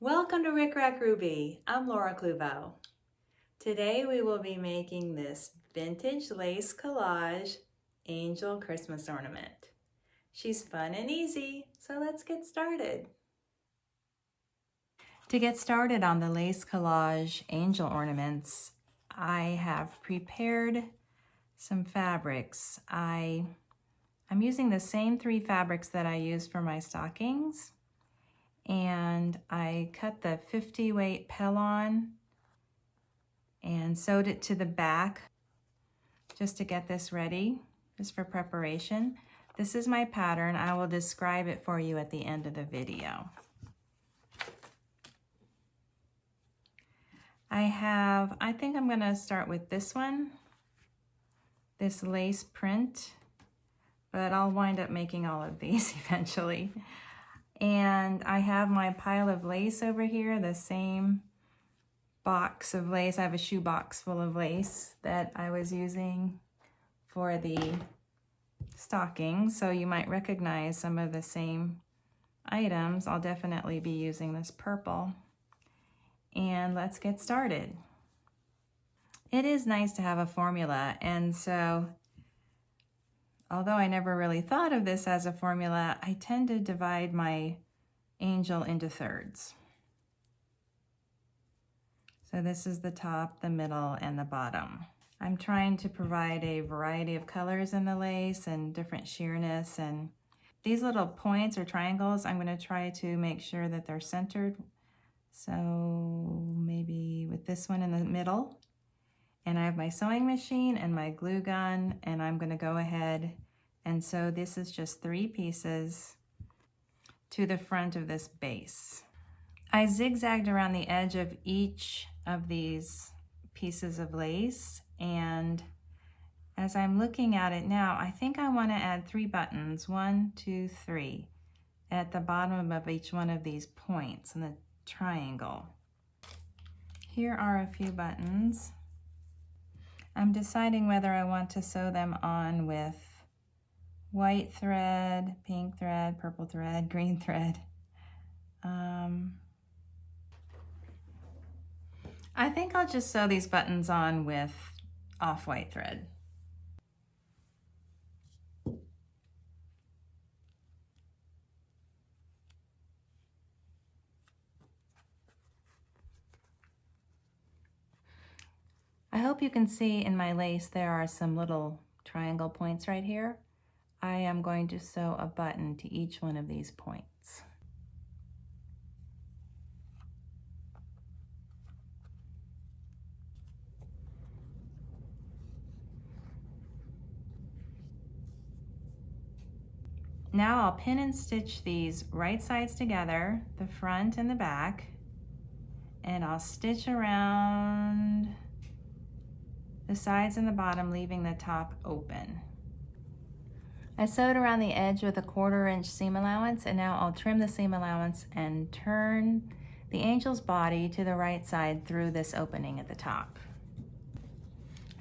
Welcome to RickRackRuby. I'm Laura Kluvo. Today we will be making this vintage lace collage angel Christmas ornament. She's fun and easy, so let's get started. To get started on the lace collage angel ornaments, I have prepared some fabrics. I'm using the same 3 fabrics that I used for my stockings. And I cut the 50 weight Pellon and sewed it to the back just to get this ready, just for preparation. This is my pattern. I will describe it for you at the end of the video. I think I'm gonna start with this one, this lace print, but I'll wind up making all of these eventually. And I have my pile of lace over here, the same box of lace. I have a shoe box full of lace that I was using for the stocking, so you might recognize some of the same items. I'll definitely be using this purple. And let's get started. It is nice to have a formula, and so although I never really thought of this as a formula, I tend to divide my angel into thirds. So this is the top, the middle, and the bottom. I'm trying to provide a variety of colors in the lace and different sheerness, and these little points or triangles, I'm going to try to make sure that they're centered. So maybe with this one in the middle. And I have my sewing machine and my glue gun, and I'm going to go ahead and sew. This is just 3 pieces to the front of this base. I zigzagged around the edge of each of these pieces of lace, and as I'm looking at it now, I think I want to add 3 buttons, 1, 2, 3, at the bottom of each one of these points in the triangle. Here are a few buttons. I'm deciding whether I want to sew them on with white thread, pink thread, purple thread, green thread. I think I'll just sew these buttons on with off-white thread. I hope you can see in my lace there are some little triangle points right here. I am going to sew a button to each one of these points. Now I'll pin and stitch these right sides together, the front and the back, and I'll stitch around the sides and the bottom, leaving the top open. I sewed around the edge with a 1/4 inch seam allowance, and now I'll trim the seam allowance and turn the angel's body to the right side through this opening at the top.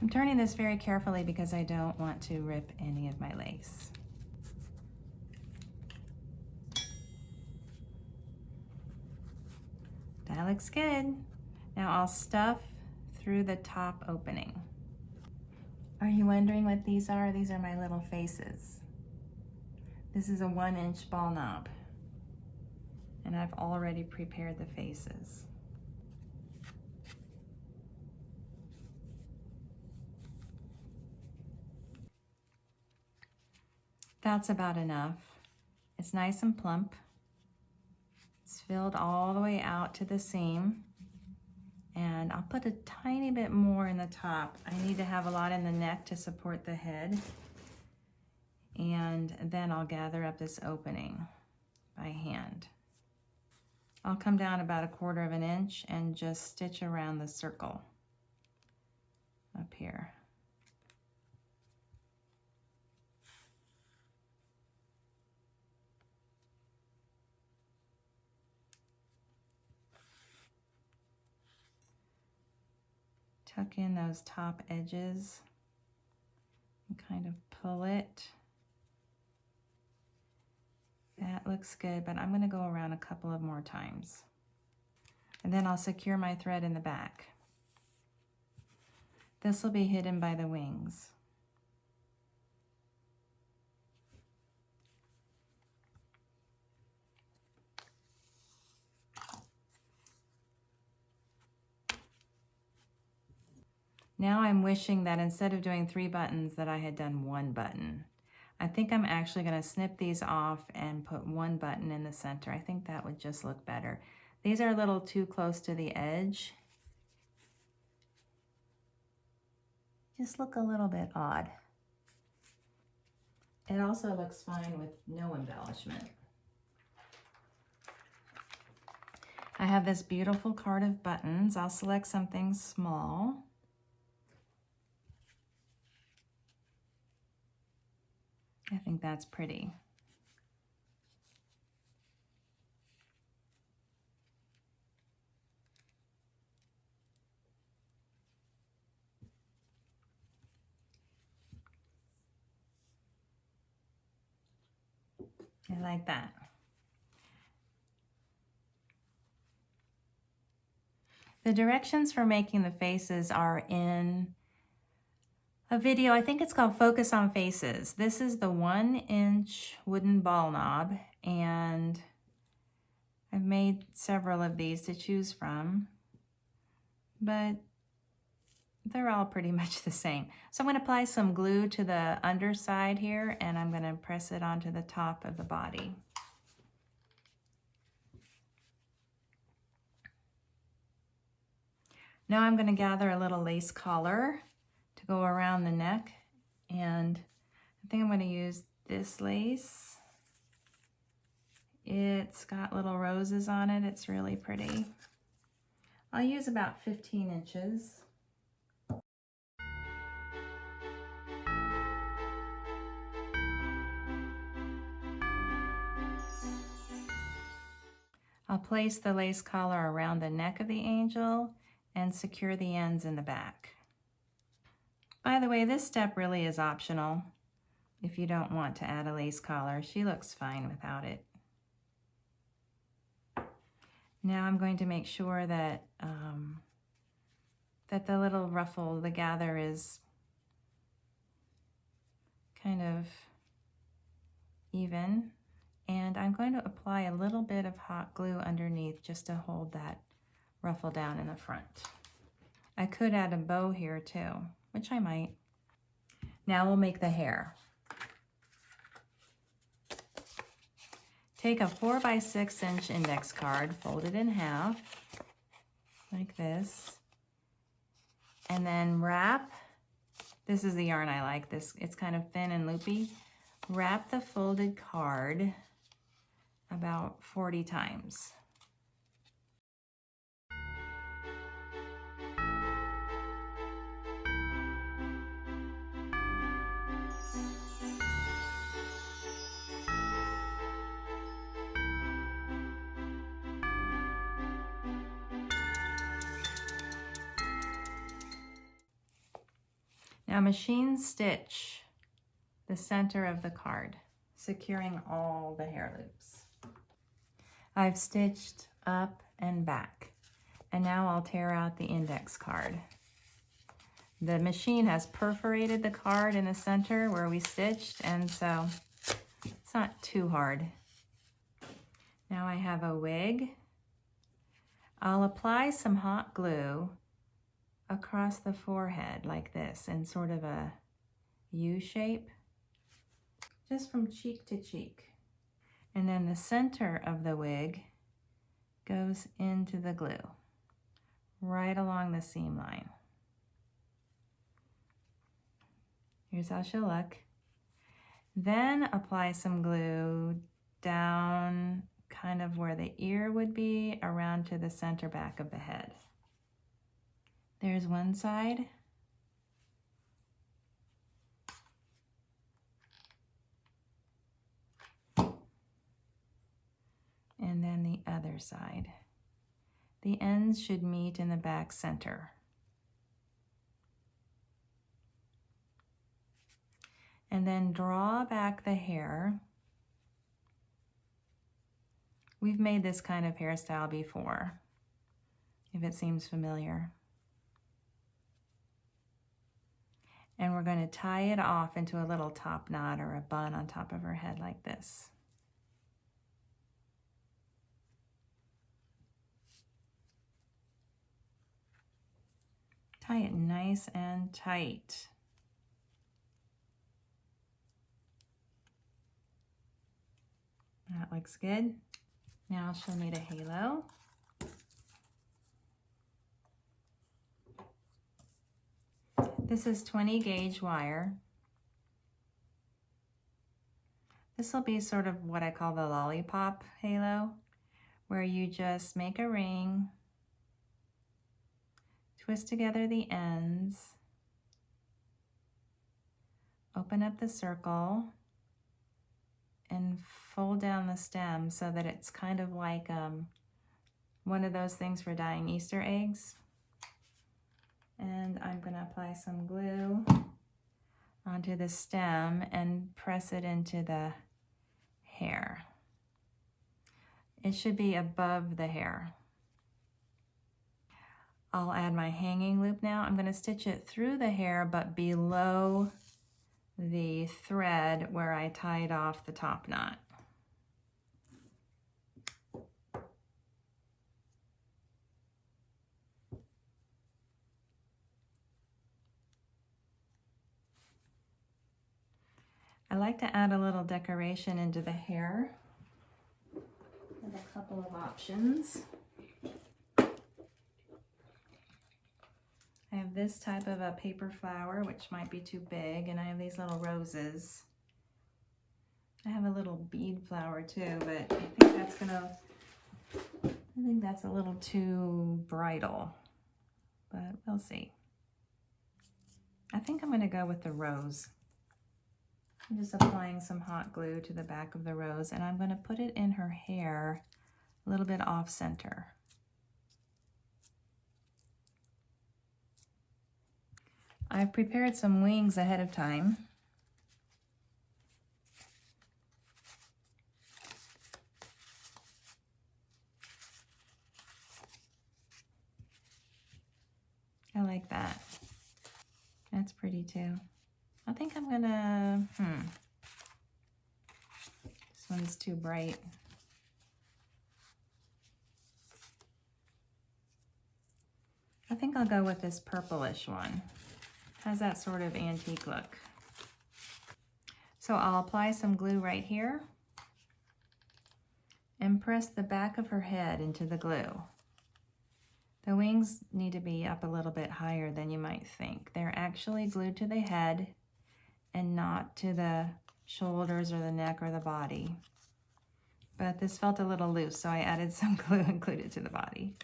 I'm turning this very carefully because I don't want to rip any of my lace. That looks good. Now I'll stuff through the top opening. Are you wondering what these are? These are my little faces. This is a 1 inch ball knob, and I've already prepared the faces. That's about enough. It's nice and plump. It's filled all the way out to the seam. And I'll put a tiny bit more in the top. I need to have a lot in the neck to support the head. And then I'll gather up this opening by hand. I'll come down about 1/4 inch and just stitch around the circle up here. Tuck in those top edges and kind of pull it. That looks good, but I'm going to go around a couple of more times. And then I'll secure my thread in the back. This will be hidden by the wings. Now I'm wishing that instead of doing 3 buttons that I had done 1 button. I think I'm actually going to snip these off and put 1 button in the center. I think that would just look better. These are a little too close to the edge. Just look a little bit odd. It also looks fine with no embellishment. I have this beautiful card of buttons. I'll select something small. I think that's pretty. I like that. The directions for making the faces are in a video, I think it's called Focus on Faces. This is the 1-inch wooden ball knob, and I've made several of these to choose from, but they're all pretty much the same. So I'm going to apply some glue to the underside here, and I'm going to press it onto the top of the body. Now I'm going to gather a little lace collar to go around the neck, and I think I'm going to use this lace. It's got little roses on it. It's really pretty. I'll use about 15 inches. I'll place the lace collar around the neck of the angel and secure the ends in the back. By the way, this step really is optional if you don't want to add a lace collar. She looks fine without it. Now I'm going to make sure that that the little ruffle, the gather, is kind of even. And I'm going to apply a little bit of hot glue underneath just to hold that ruffle down in the front. I could add a bow here too, which I might. Now we'll make the hair. Take a 4x6 inch index card, fold it in half, like this, and then wrap, this is the yarn I like, this, it's kind of thin and loopy. Wrap the folded card about 40 times. Now machine stitch the center of the card, securing all the hair loops. I've stitched up and back, and now I'll tear out the index card. The machine has perforated the card in the center where we stitched, and so it's not too hard. Now I have a wig. I'll apply some hot glue across the forehead like this in sort of a U shape, just from cheek to cheek. And then the center of the wig goes into the glue, right along the seam line. Here's how she'll look. Then apply some glue down kind of where the ear would be, around to the center back of the head. There's one side. And then the other side. The ends should meet in the back center. And then draw back the hair. We've made this kind of hairstyle before. if it seems familiar. And we're going to tie it off into a little top knot or a bun on top of her head like this. Tie it nice and tight. That looks good. Now she'll need a halo. This is 20 gauge wire. This will be sort of what I call the lollipop halo, where you just make a ring, twist together the ends, open up the circle, and fold down the stem so that it's kind of like one of those things for dyeing Easter eggs. And I'm going to apply some glue onto the stem and press it into the hair. It should be above the hair. I'll add my hanging loop now. I'm going to stitch it through the hair but below the thread where I tied off the top knot. I like to add a little decoration into the hair with a couple of options. I have this type of a paper flower, which might be too big, and I have these little roses. I have a little bead flower too, but I think that's a little too bridal, but we'll see. I think I'm gonna go with the rose. I'm just applying some hot glue to the back of the rose, and I'm gonna put it in her hair a little bit off center. I've prepared some wings ahead of time. I like that. That's pretty too. I think I'm gonna, this one's too bright. I think I'll go with this purplish one. Has that sort of antique look. So I'll apply some glue right here and press the back of her head into the glue. The wings need to be up a little bit higher than you might think. They're actually glued to the head and not to the shoulders or the neck or the body. But this felt a little loose, so I added some glue and glued it to the body.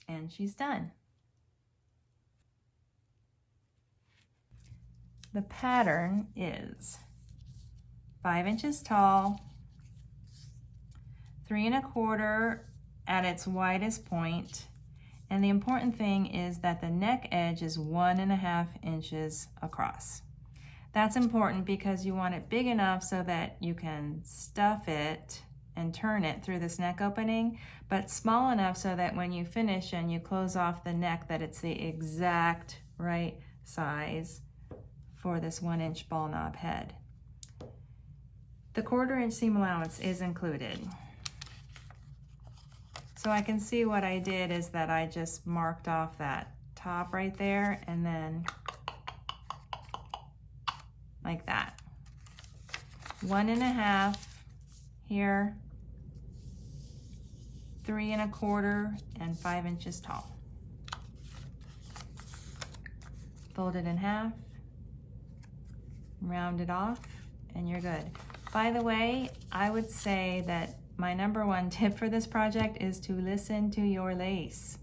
And she's done. The pattern is 5 inches tall, 3 1/4 at its widest point, and the important thing is that the neck edge is 1 1/2 inches across. That's important because you want it big enough so that you can stuff it and turn it through this neck opening, but small enough so that when you finish and you close off the neck that it's the exact right size for this 1 inch ball knob head. The 1/4 inch seam allowance is included. So I can see what I did is that I just marked off that top right there and then like that. 1 1/2 here, 3 1/4 and 5 inches tall. Fold it in half, round it off, and you're good. By the way, I would say that my #1 tip for this project is to listen to your lace.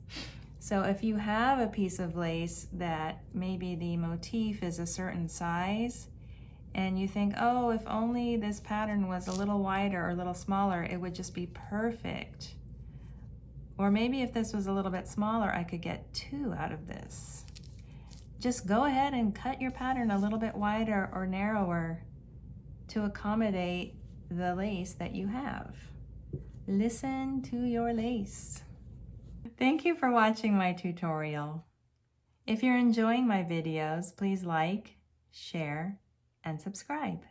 So if you have a piece of lace that maybe the motif is a certain size and you think, oh, if only this pattern was a little wider or a little smaller, it would just be perfect. Or maybe if this was a little bit smaller, I could get 2 out of this. Just go ahead and cut your pattern a little bit wider or narrower to accommodate the lace that you have. Listen to your lace. Thank you for watching my tutorial. If you're enjoying my videos, please like, share, and subscribe.